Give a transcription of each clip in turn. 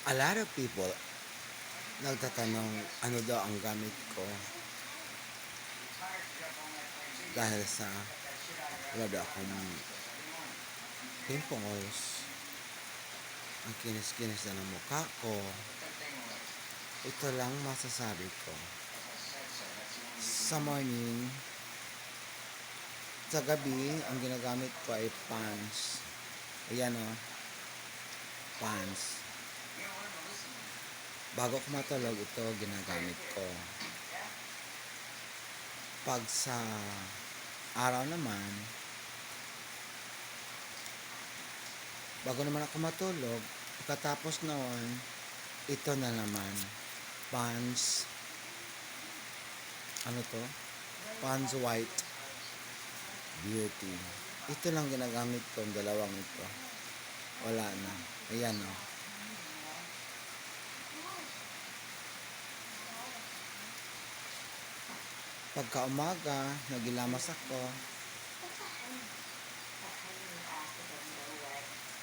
A lot of people nagtatanong ano daw ang gamit ko dahil sa wala daw akong pimples, ang kinis-kinis na ng mukha ko. Ito lang masasabi ko. Sa morning, sa gabi, ang ginagamit ko ay pants. Ayan o, pants. Bago ko matulog, ito ginagamit ko. Pag sa araw naman, bago naman ako matulog, pagkatapos noon, ito na naman, pants, ano to? Pants White Beauty. Ito lang ginagamit ko, ang dalawang ito. Wala na. Ayan o. Pagka umaga, nagilamas ako,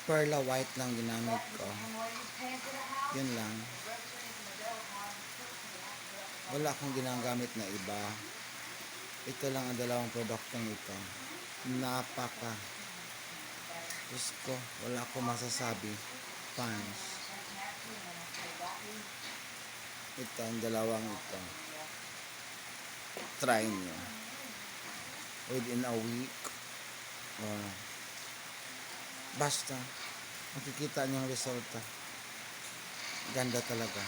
Perla White lang ginamit ko. Yun lang. Wala akong ginagamit na iba. Ito lang ang dalawang produktong ito. Napaka. Diyos ko, wala akong masasabi. Pants. Ito, ang dalawang ito. Try nyo. Within a week. Or basta, makikita nyo ang resulta. Ganda talaga.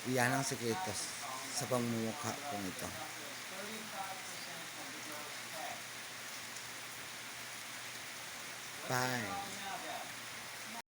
Iyan ang sekretos sa pamumukha kong ito. Bye.